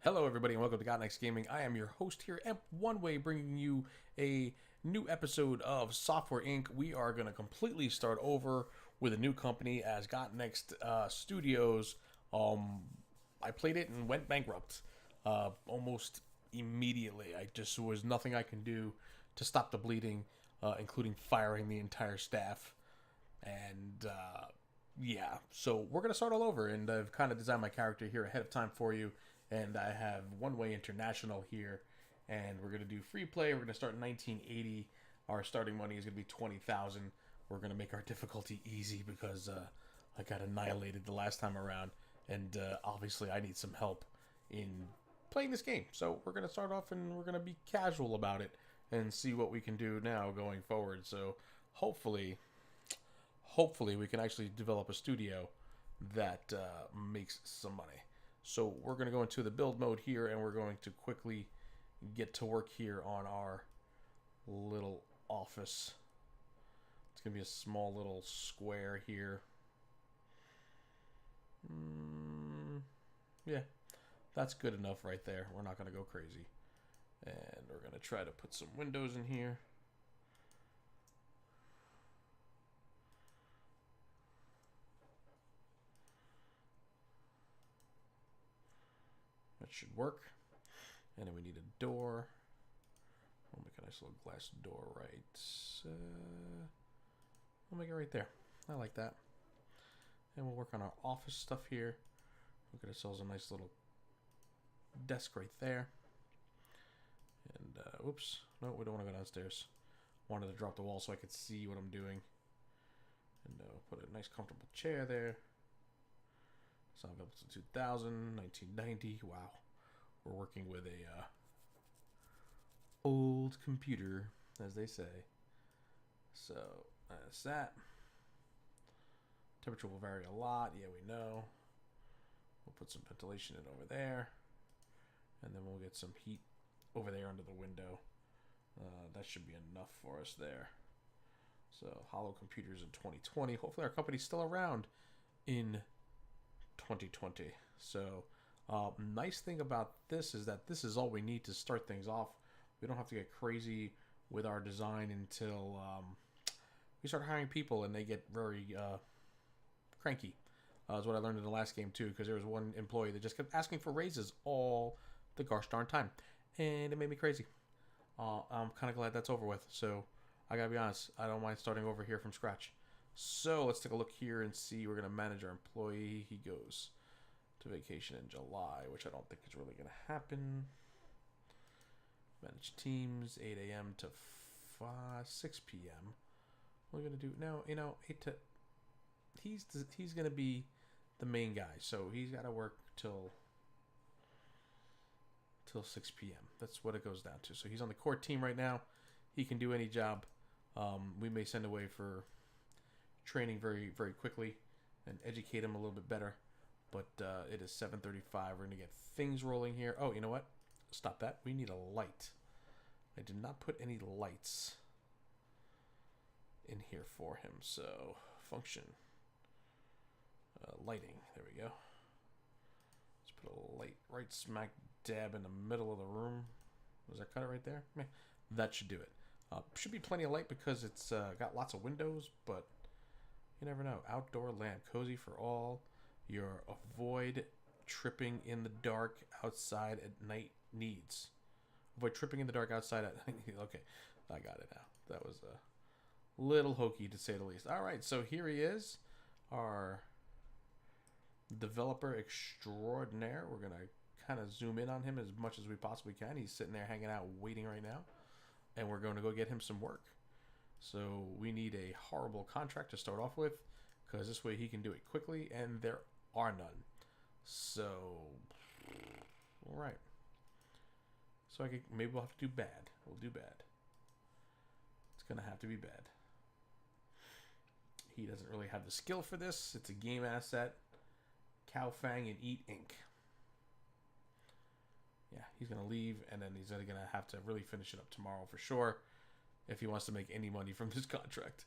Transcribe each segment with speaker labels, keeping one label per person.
Speaker 1: Hello, everybody, and welcome to Got Next Gaming. I am your host here at One Way, bringing you a new episode of Software Inc. We are going to completely start over with a new company as Got Next Studios. I played it and went bankrupt almost immediately. I just was nothing I can do to stop the bleeding, including firing the entire staff. And yeah, so we're going to start all over, and I've kind of designed my character here ahead of time for you. And I have One Way International here, and we're going to do free play. We're going to start in 1980. Our starting money is going to be 20,000. We're going to make our difficulty easy because I got annihilated the last time around, and obviously I need some help in playing this game. So we're going to start off and we're going to be casual about it and see what we can do now going forward. So hopefully we can actually develop a studio that makes some money. So we're going to go into the build mode here, and we're going to quickly get to work here on our little office. It's going to be a small little square here. Yeah, that's good enough right there. We're not going to go crazy. And we're going to try to put some windows in here. That should work. And then we need a door. We'll make a nice little glass door we'll make it right there. I like that. And we'll work on our office stuff here. We'll get ourselves a nice little desk right there. And, whoops. No, we don't want to go downstairs. Wanted to drop the wall so I could see what I'm doing. And put a nice comfortable chair there. So I'm up to 2000, 1990. Wow. We're working with a old computer, as they say. So that's that. Temperature will vary a lot. Yeah, we know. We'll put some ventilation in over there. And then we'll get some heat over there under the window. That should be enough for us there. So hollow computers in 2020. Hopefully our company's still around in 2020. So nice thing about this is that this is all we need to start things off. We don't have to get crazy with our design until we start hiring people and they get very cranky. That's what I learned in the last game too, because there was one employee that just kept asking for raises all the gosh darn time, and it made me crazy. I'm kind of glad that's over with. So I gotta be honest, I don't mind starting over here from scratch. So let's take a look here and see. We're going to manage our employee. He goes to vacation in July, which I don't think is really going to happen. Manage teams, 8 a.m. to 6 p.m. What are we going to do? No, 8 to... He's going to be the main guy, so he's got to work till 6 p.m. That's what it goes down to. So he's on the core team right now. He can do any job. We may send away for training very, very quickly and educate him a little bit better. But it is 7:35. We're going to get things rolling here. Oh, you know what? Stop that. We need a light. I did not put any lights in here for him. So, function. Lighting. There we go. Let's put a light right smack dab in the middle of the room. Does that cut it right there? Meh. That should do it. Should be plenty of light because it's got lots of windows, but you never know. Outdoor lamp, cozy for all. Your avoid tripping in the dark outside at night needs. Avoid tripping in the dark outside at night. Okay, I got it now. That was a little hokey to say the least. All right, so here he is, our developer extraordinaire. We're gonna kind of zoom in on him as much as we possibly can. He's sitting there hanging out, waiting right now, and we're going to go get him some work. So we need a horrible contract to start off with, because this way he can do it quickly, and there are none. So, all right. So maybe we'll have to do bad. We'll do bad. It's going to have to be bad. He doesn't really have the skill for this. It's a game asset. Cow Fang and Eat Inc. Yeah, he's going to leave, and then he's going to have to really finish it up tomorrow for sure if he wants to make any money from this contract.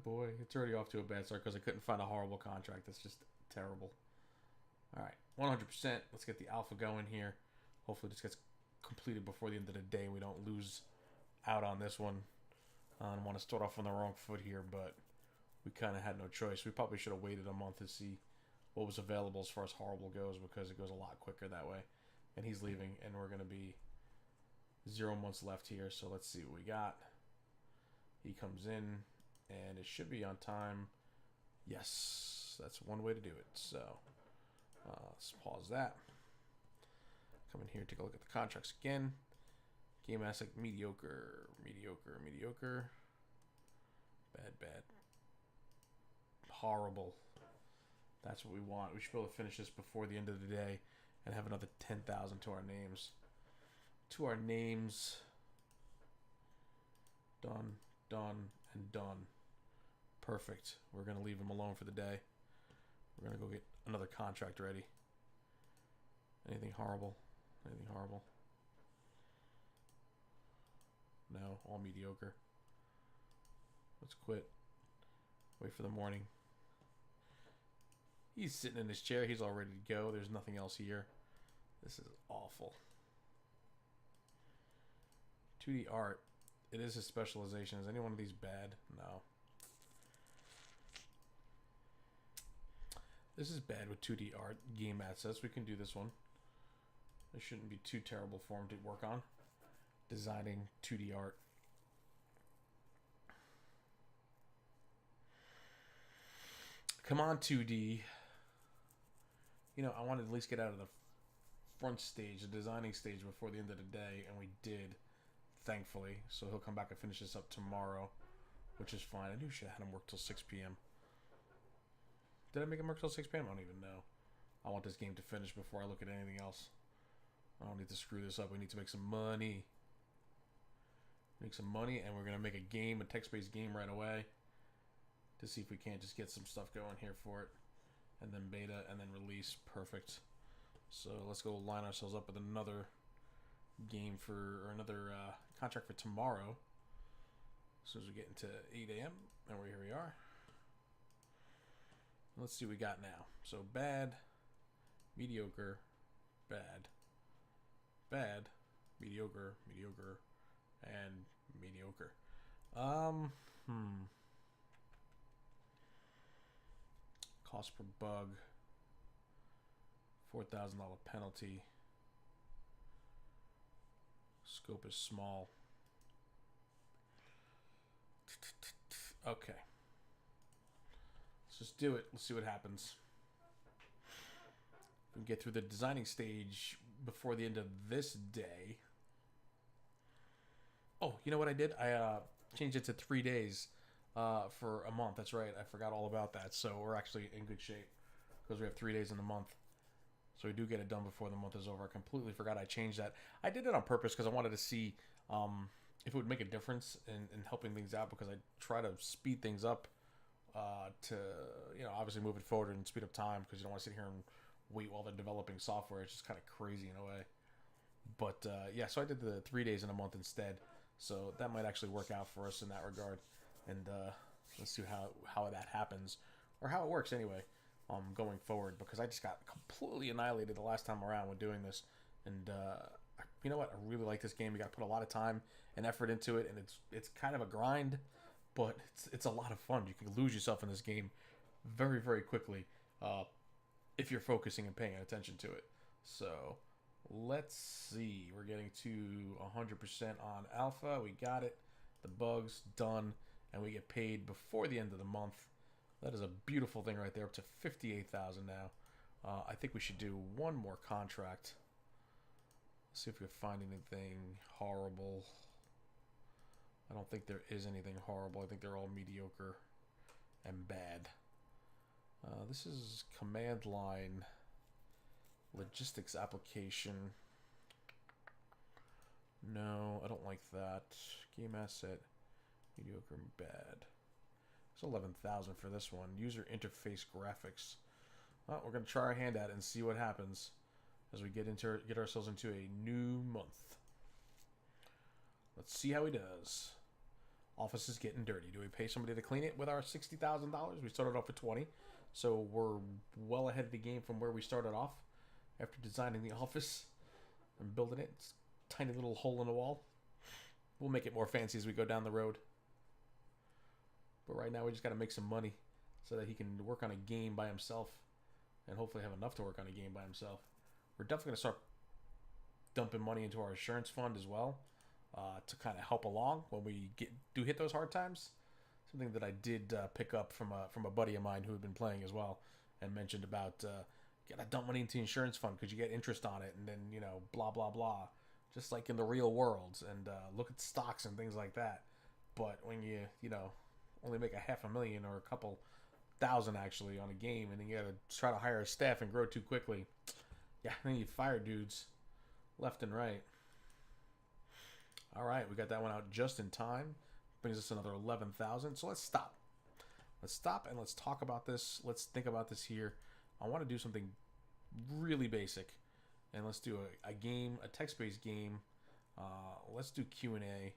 Speaker 1: Boy, it's already off to a bad start because I couldn't find a horrible contract. That's just terrible. All right, 100%. Let's get the alpha going here. Hopefully this gets completed before the end of the day. We don't lose out on this one. I don't want to start off on the wrong foot here, but we kind of had no choice. We probably should have waited a month to see what was available as far as horrible goes, because it goes a lot quicker that way. And he's leaving, and we're going to be 0 months left here. So let's see what we got. He comes in, and it should be on time. Yes, that's one way to do it. So let's pause that. Come in here, take a look at the contracts again. Game asset, mediocre, mediocre, mediocre. Bad, bad. Horrible. That's what we want. We should be able to finish this before the end of the day and have another 10,000 to our names. To our names. Done, done, and done. Perfect. We're going to leave him alone for the day. We're going to go get another contract ready. Anything horrible? Anything horrible? No, all mediocre. Let's quit. Wait for the morning. He's sitting in his chair. He's all ready to go. There's nothing else here. This is awful. 2D art. It is his specialization. Is any one of these bad? No. This is bad with 2D art. Game assets. We can do this one. It shouldn't be too terrible for him to work on. Designing 2D art. Come on, 2D. You know, I wanted to at least get out of the front stage, the designing stage, before the end of the day, and we did, thankfully. So he'll come back and finish this up tomorrow, which is fine. I knew I should have had him work till 6 p.m. Did I make him work till 6 p.m.? I don't even know. I want this game to finish before I look at anything else. I don't need to screw this up. We need to make some money. Make some money, and we're going to make a game, a text-based game right away, to see if we can't just get some stuff going here for it. And then beta, and then release. Perfect. So let's go line ourselves up with another game or another contract for tomorrow. As soon as we get into 8 a.m., and here we are. Let's see what we got now. So bad, mediocre, bad, bad, mediocre, mediocre, and mediocre. Cost per bug, $4,000 penalty. Scope is small. Okay. Let's just do it. Let's see what happens. We can get through the designing stage before the end of this day. Oh, you know what I did? I changed it to 3 days for a month. That's right. I forgot all about that. So we're actually in good shape because we have 3 days in the month. So we do get it done before the month is over. I completely forgot I changed that. I did it on purpose because I wanted to see if it would make a difference in helping things out, because I try to speed things up to, you know, obviously move it forward and speed up time, because you don't want to sit here and wait while they're developing software. It's just kind of crazy in a way. But yeah, so I did the 3 days in a month instead. So that might actually work out for us in that regard. And let's see how that happens, or how it works anyway, going forward, because I just got completely annihilated the last time around when doing this. And you know what? I really like this game. You got to put a lot of time and effort into it, and it's kind of a grind, but it's a lot of fun. You can lose yourself in this game very, very quickly if you're focusing and paying attention to it. So let's see. We're getting to 100% on alpha. We got it. The bugs done, and we get paid before the end of the month. That is a beautiful thing right there, up to 58,000 now. I think we should do one more contract. See if we can find anything horrible. I don't think there is anything horrible. I think they're all mediocre and bad. This is command line logistics application. No, I don't like that. Game asset, mediocre and bad. It's 11,000 for this one. User interface graphics. Well, we're gonna try our hand at it and see what happens as we get ourselves into a new month. Let's see how he does. Office is getting dirty. Do we pay somebody to clean it with our $60,000? We started off with 20, So we're well ahead of the game from where we started off after designing the office and building it. It's a tiny little hole in the wall. We'll make it more fancy as we go down the road. But right now we just got to make some money so that he can work on a game by himself and hopefully have enough to work on a game by himself. We're definitely going to start dumping money into our insurance fund as well, to kind of help along when we do hit those hard times. Something that I did pick up from a buddy of mine who had been playing as well, and mentioned about gotta dump money into the insurance fund because you get interest on it, and then blah blah blah, just like in the real world, and look at stocks and things like that. But when you only make $500,000 or a couple thousand actually on a game, and then you gotta try to hire a staff and grow too quickly, yeah, then you fire dudes left and right. All right, we got that one out just in time. Brings us another 11,000. So let's stop. Let's stop and let's talk about this. Let's think about this here. I want to do something really basic, and let's do a game, a text-based game. Let's do Q&A.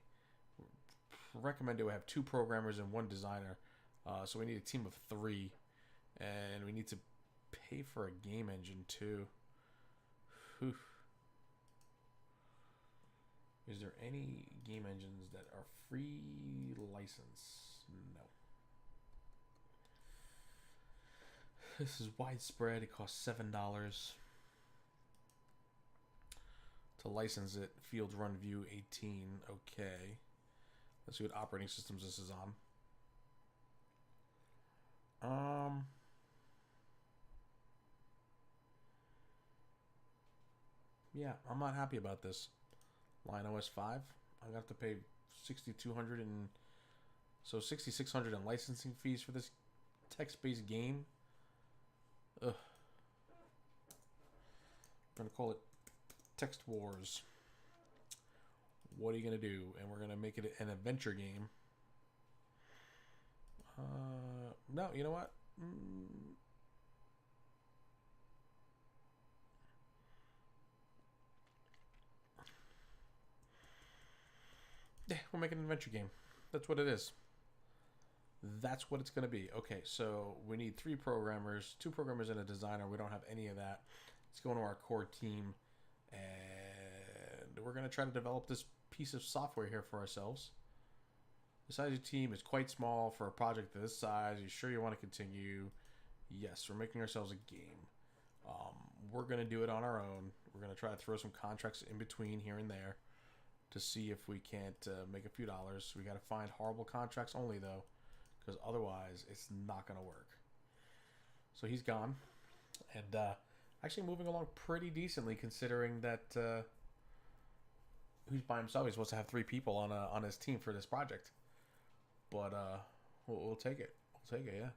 Speaker 1: Recommend we have 2 programmers and 1 designer. So we need a team of 3, and we need to pay for a game engine too. Whew. Is there any game engines that are free license? No. This is widespread. It costs $7 to license it. Field Run View 18. Okay. Let's see what operating systems this is on. Yeah, I'm not happy about this. Line OS 5. I'm gonna have to pay $6,200 and so $6,600 in licensing fees for this text-based game. Ugh. We're gonna call it Text Wars. What are you gonna do? And we're gonna make it an adventure game. No, you know what? Yeah, we'll make an adventure game. That's what it is. That's what it's going to be. Okay, so we need 3 programmers, 2 programmers and a designer. We don't have any of that. Let's go into our core team, and we're going to try to develop this piece of software here for ourselves. The size of your team is quite small for a project of this size. Are you sure you want to continue? Yes, we're making ourselves a game. We're going to do it on our own. We're going to try to throw some contracts in between here and there to see if we can't make a few dollars. We got to find horrible contracts only, though, because otherwise it's not going to work. So he's gone, and actually moving along pretty decently considering that he's by himself. He's supposed to have 3 people on his team for this project, but we'll take it. We'll take it, yeah.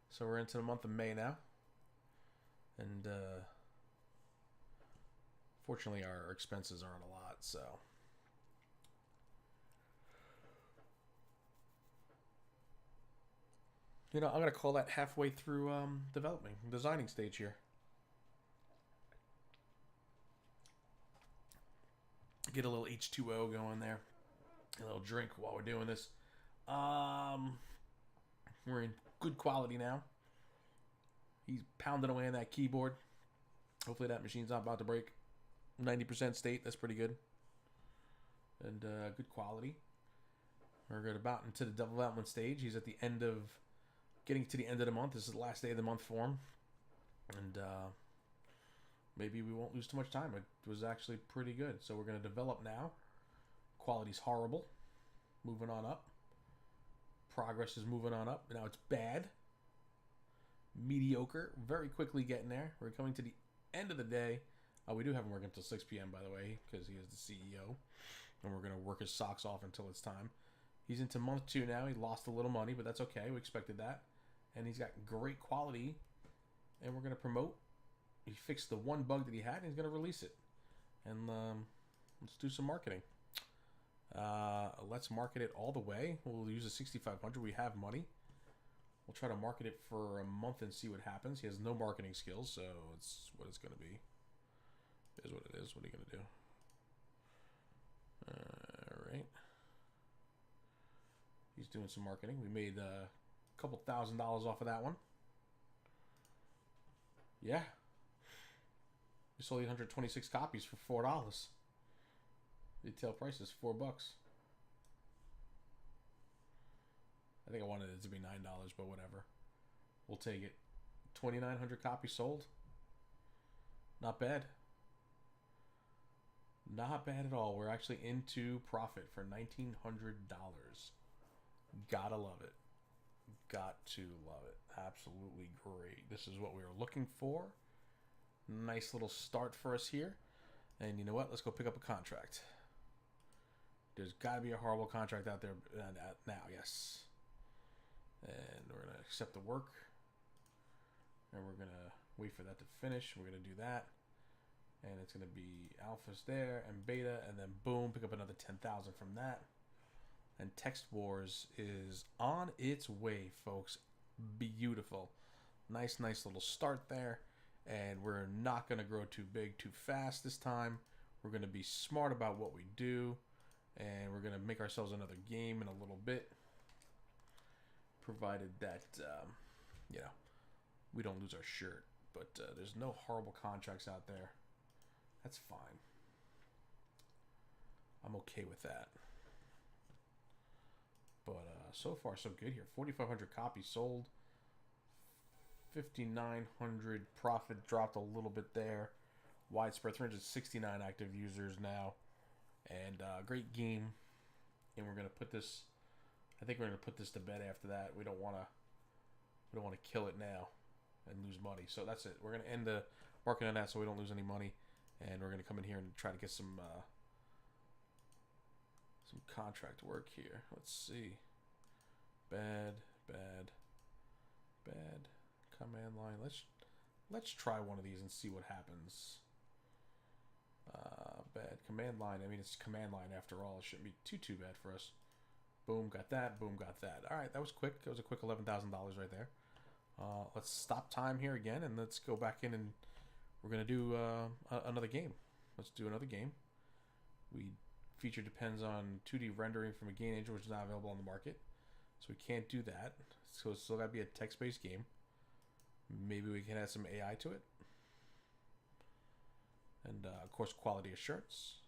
Speaker 1: So we're into the month of May now, and fortunately our expenses aren't a lot, so. I'm going to call that halfway through designing stage here. Get a little H2O going there. A little drink while we're doing this. We're in good quality now. He's pounding away on that keyboard. Hopefully that machine's not about to break. 90% state, that's pretty good. And good quality. We're about into the development stage. He's at the end of... Getting to the end of the month. This is the last day of the month for him. And maybe we won't lose too much time. It was actually pretty good. So we're going to develop now. Quality's horrible. Moving on up. Progress is moving on up. Now it's bad. Mediocre. Very quickly getting there. We're coming to the end of the day. We do have him working until 6 p.m. by the way, because he is the CEO. And we're going to work his socks off until it's time. He's into month 2 now. He lost a little money, but that's okay. We expected that. And he's got great quality. And we're going to promote. He fixed the one bug that he had, and he's going to release it. And let's do some marketing. Let's market it all the way. We'll use the 6,500. We have money. We'll try to market it for a month and see what happens. He has no marketing skills, so it's what it's going to be. It is what it is. What are you going to do? All right. He's doing some marketing. We made a couple $1,000s off of that one. Yeah. We sold 826 copies for $4. Retail price is $4. I think I wanted it to be $9, but whatever. We'll take it. 2,900 copies sold. Not bad. Not bad at all. We're actually into profit for $1,900. Gotta love it. Got to love it. Absolutely great. This is what we were looking for. Nice little start for us here. And you know what? Let's go pick up a contract. There's got to be a horrible contract out there now, yes. And we're going to accept the work. And we're going to wait for that to finish. We're going to do that. And it's going to be alphas there and beta. And then boom, pick up another 10,000 from that. And Text Wars is on its way, folks. Beautiful. Nice little start there. And we're not going to grow too big too fast this time. We're going to be smart about what we do. And we're going to make ourselves another game in a little bit. Provided that, we don't lose our shirt. But there's no horrible contracts out there. That's fine. I'm okay with that. But so far, so good here. 4,500 copies sold. 5,900 profit dropped a little bit there. Widespread 369 active users now. And great game. And we're gonna put this. I think we're gonna put this to bed after that. We don't wanna kill it now and lose money. So that's it. We're gonna end the working on that so we don't lose any money. And we're gonna come in here and try to get some contract work here. Let's see. Bad. Command line. Let's try one of these and see what happens. Bad command line. I mean, it's command line after all. It shouldn't be too bad for us. Boom, got that. Boom, got that. All right, that was quick. That was a quick $11,000 right there. Let's stop time here again and let's go back in and we're gonna do another game. Let's do another game. Feature depends on 2D rendering from a game engine which is not available on the market, so we can't do that. So it's still gotta be a text-based game. Maybe we can add some AI to it. And, of course, quality assurance.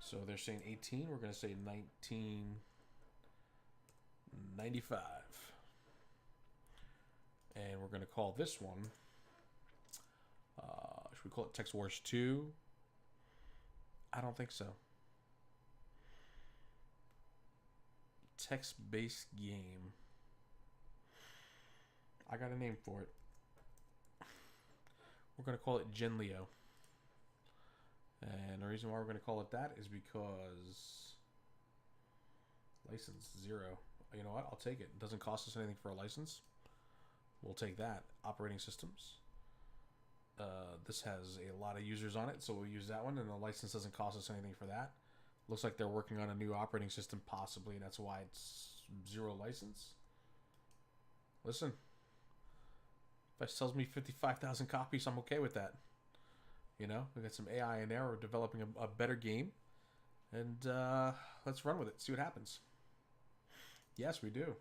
Speaker 1: So they're saying 18. We're going to say 1995. And we're going to call this one... should we call it Text Wars 2? I don't think so. Text-based game. I got a name for it. We're going to call it Genleo. And the reason why we're going to call it that is because license 0. You know what? I'll take it. It doesn't cost us anything for a license. We'll take that. Operating systems. This has a lot of users on it, so we'll use that one. And the license doesn't cost us anything for that. Looks like they're working on a new operating system, possibly. And that's why it's 0 license. Listen. If that sells me 55,000 copies, I'm okay with that. You know, we got some AI in there. We're developing a better game. And let's run with it. See what happens. Yes, we do.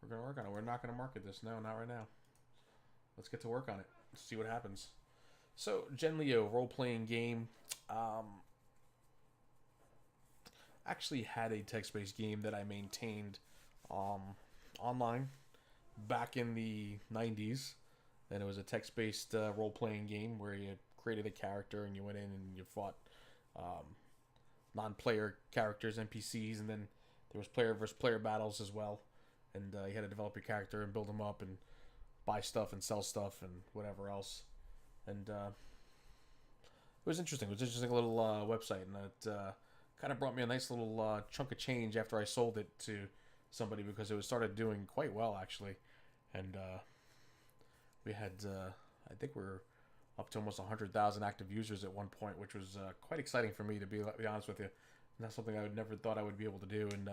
Speaker 1: We're going to work on it. We're not going to market this. No, not right now. Let's get to work on it. See what happens. So, Genleo, role-playing game. Actually had a text-based game that I maintained online back in the 90s. And it was a text-based role-playing game where you created a character and you went in and you fought non-player characters, NPCs, and then there was player versus player battles as well. And you had to develop your character and build them up and buy stuff and sell stuff and whatever else. And it was interesting. It was an interesting little website, and it kind of brought me a nice little chunk of change after I sold it to somebody because it was started doing quite well, actually. And we had, I think we're up to almost 100,000 active users at one point, which was quite exciting for me, to be honest with you. And that's something I would never thought I would be able to do, and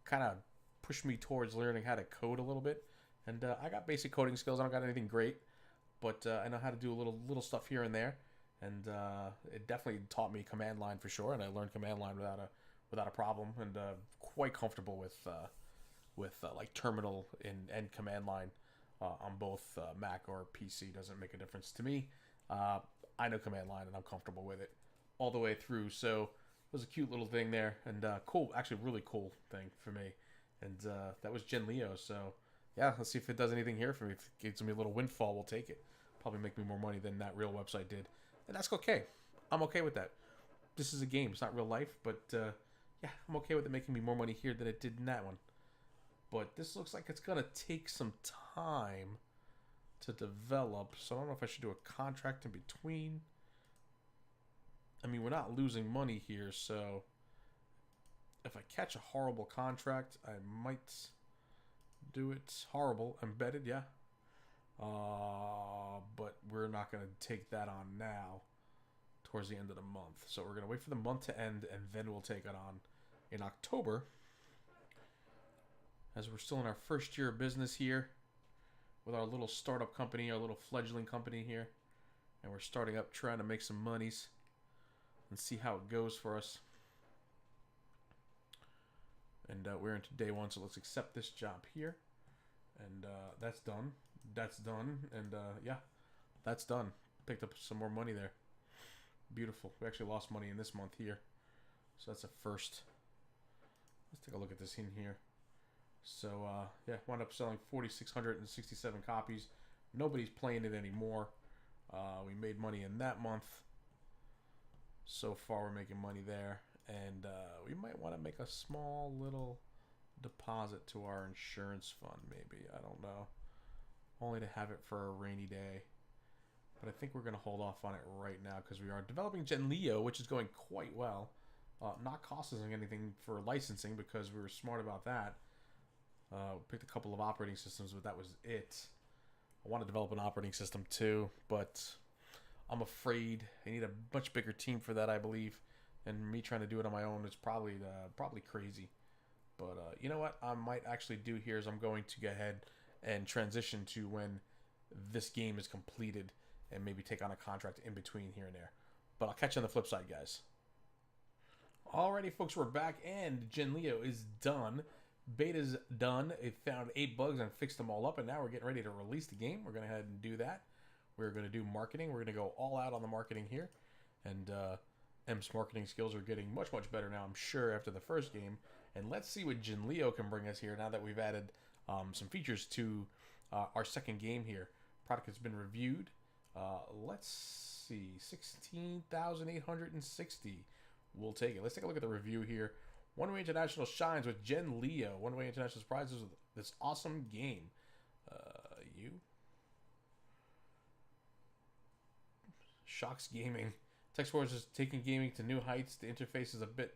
Speaker 1: kind of pushed me towards learning how to code a little bit. And I got basic coding skills. I don't got anything great, but I know how to do a little stuff here and there. And it definitely taught me command line for sure. And I learned command line without a problem, and quite comfortable with like terminal and command line. on both Mac or PC. Doesn't make a difference to me. I know command line and I'm comfortable with it all the way through. So it was a cute little thing there, and cool, actually really cool thing for me. And that was Gen Leo. So yeah, let's see if it does anything here for me. If it gives me a little windfall, we'll take it. Probably make me more money than that real website did, and that's okay. I'm okay with that. This is a game; it's not real life, but yeah, I'm okay with it making me more money here than it did in that one. But this looks like it's gonna take some time to develop, so I don't know if I should do a contract in between. I mean, we're not losing money here, so if I catch a horrible contract, I might do it. Horrible, embedded, yeah. But we're not going to take that on now towards the end of the month. So we're going to wait for the month to end, and then we'll take it on in October, as we're still in our first year of business here with our little startup company, our little fledgling company here. And we're starting up trying to make some monies and see how it goes for us. And we're into day one, so let's accept this job here. And that's done. That's done. And yeah, that's done. Picked up some more money there. Beautiful. We actually lost money in this month here. So that's a first. Let's take a look at this in here. So yeah, wound up selling 4,667 copies. Nobody's playing it anymore. We made money in that month. So far we're making money there. And we might want to make a small little deposit to our insurance fund, maybe. I don't know. Only to have it for a rainy day. But I think we're going to hold off on it right now because we are developing Gen Leo, which is going quite well. Not costing anything for licensing because we were smart about that. Picked a couple of operating systems, but that was it. I want to develop an operating system too, but I'm afraid I need a much bigger team for that, I believe. And me trying to do it on my own is probably crazy. But you know what I might actually do here is I'm going to go ahead and transition to when this game is completed and maybe take on a contract in between here and there. But I'll catch you on the flip side, guys. Alrighty, folks, we're back, and Gen Leo is done. Beta's done. It found 8 bugs and fixed them all up, and now we're getting ready to release the game. We're going to go ahead and do that. We're going to do marketing. We're going to go all out on the marketing here. And M's marketing skills are getting much, much better now, I'm sure, after the first game. And let's see what Gen Leo can bring us here now that we've added some features to our second game here. Product has been reviewed. Let's see, 16,860. We'll take it. Let's take a look at the review here. One Way International shines with Gen Leo. One Way International surprises with this awesome game. You? Shocks Gaming. Text Wars is taking gaming to new heights. The interface is a bit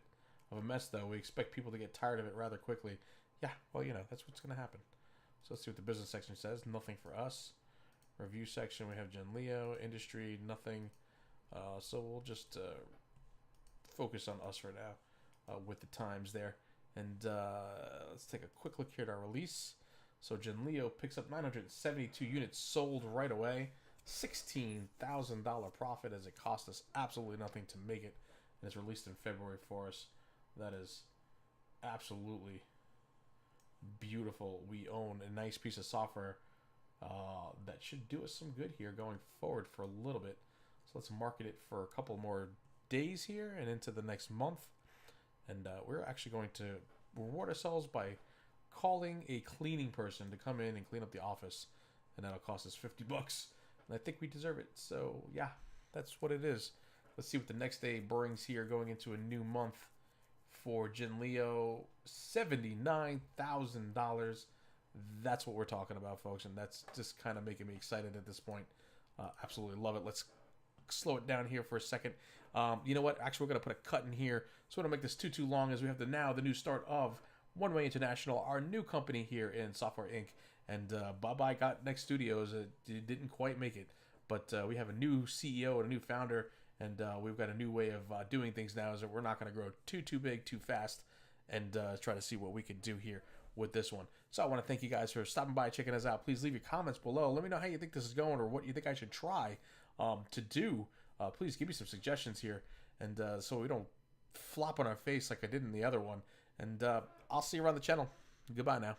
Speaker 1: of a mess, though. We expect people to get tired of it rather quickly. Yeah, well, you know, that's what's going to happen. So let's see what the business section says. Nothing for us. Review section, we have Gen Leo. Industry, nothing. So we'll just focus on us right now with the times there. And let's take a quick look here at our release. So Gen Leo picks up 972 units sold right away. $16,000 profit as it cost us absolutely nothing to make it. And it's released in February for us. That is absolutely beautiful. We own a nice piece of software that should do us some good here going forward for a little bit. So let's market it for a couple more days here and into the next month. And we're actually going to reward ourselves by calling a cleaning person to come in and clean up the office. And that'll cost us 50 bucks. And I think we deserve it. So, yeah, that's what it is. Let's see what the next day brings here going into a new month for Gen Leo. $79,000. That's what we're talking about, folks. And that's just kind of making me excited at this point. Absolutely love it. Let's slow it down here for a second. You know what? Actually, we're going to put a cut in here. So we don't make this too long, as we have the new start of One Way International, our new company here in Software Inc. And bye-bye got Next Studios. It didn't quite make it. But we have a new CEO and a new founder. And we've got a new way of doing things now. Is that we're not going to grow too big, too fast. And try to see what we can do here with this one. So I want to thank you guys for stopping by, checking us out. Please leave your comments below. Let me know how you think this is going or what you think I should try to do. Please give me some suggestions here. And so we don't flop on our face like I did in the other one. And I'll see you around the channel. Goodbye now.